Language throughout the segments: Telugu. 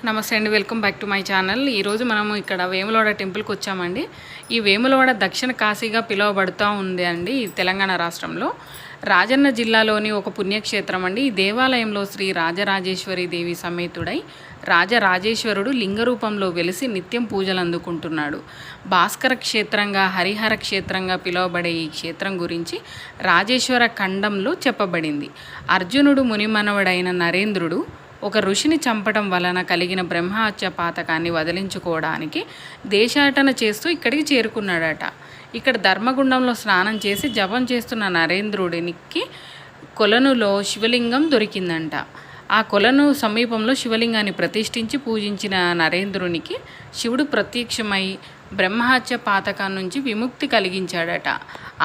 నమస్తే అండి, welcome back to my channel. ఈరోజు మనము ఇక్కడ వేములవాడ టెంపుల్కి వచ్చామండి. ఈ వేములవాడ దక్షిణ కాశీగా పిలువబడుతూ ఉంది అండి ఈ తెలంగాణ రాష్ట్రంలో. రాజన్న జిల్లాలోని ఒక పుణ్యక్షేత్రం అండి. ఈ దేవాలయంలో శ్రీ రాజరాజేశ్వరి దేవి సమేతుడై రాజరాజేశ్వరుడు లింగ రూపంలో వెలిసి నిత్యం పూజలు అందుకుంటున్నాడు. భాస్కర క్షేత్రంగా, హరిహర క్షేత్రంగా పిలువబడే ఈ క్షేత్రం గురించి రాజేశ్వర ఖండంలో చెప్పబడింది. అర్జునుడు మునిమనవడైన నరేంద్రుడు ఒక ఋషిని చంపడం వలన కలిగిన బ్రహ్మహత్య పాతకాన్ని వదిలించుకోవడానికి దేశాటన చేస్తూ ఇక్కడికి చేరుకున్నాడట. ఇక్కడ ధర్మగుండంలో స్నానం చేసి జపం చేస్తున్న నరేంద్రుడికి కొలనులో శివలింగం దొరికిందంట. ఆ కొలను సమీపంలో శివలింగాన్ని ప్రతిష్ఠించి పూజించిన నరేంద్రునికి శివుడు ప్రత్యక్షమై బ్రహ్మహత్య పాతకం నుంచి విముక్తి కలిగించాడట.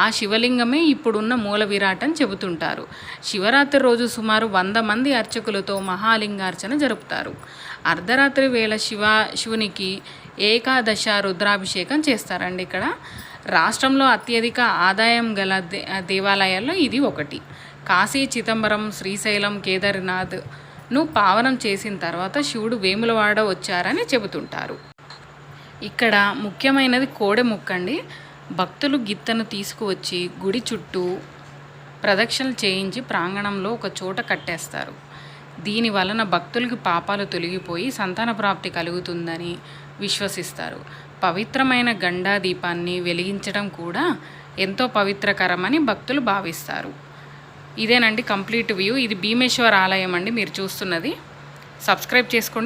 ఆ శివలింగమే ఇప్పుడున్న మూల విరాట్ అని చెబుతుంటారు. శివరాత్రి రోజు సుమారు 100 మంది అర్చకులతో మహాలింగార్చన జరుపుతారు. అర్ధరాత్రి వేళ శివునికి ఏకాదశ రుద్రాభిషేకం చేస్తారండి. ఇక్కడ రాష్ట్రంలో అత్యధిక ఆదాయం గల దేవాలయాల్లో ఇది ఒకటి. కాశీ, చిదంబరం, శ్రీశైలం, కేదార్నాథ్ను పావనం చేసిన తర్వాత శివుడు వేములవాడ వచ్చారని చెబుతుంటారు. ఇక్కడ ముఖ్యమైనది కోడె ముక్కండి. భక్తులు గిత్తను తీసుకువచ్చి గుడి చుట్టూ ప్రదక్షిణలు చేయించి ప్రాంగణంలో ఒక చోట కట్టేస్తారు. దీని వలన భక్తులకి పాపాలు తొలగిపోయి సంతాన ప్రాప్తి కలుగుతుందని విశ్వసిస్తారు. పవిత్రమైన గండా దీపాన్ని వెలిగించడం కూడా ఎంతో పవిత్రకరమని భక్తులు భావిస్తారు. ఇదేనండి కంప్లీట్ వ్యూ. ఇది భీమేశ్వర ఆలయం అండి మీరు చూస్తున్నది. సబ్స్క్రైబ్ చేసుకోండి.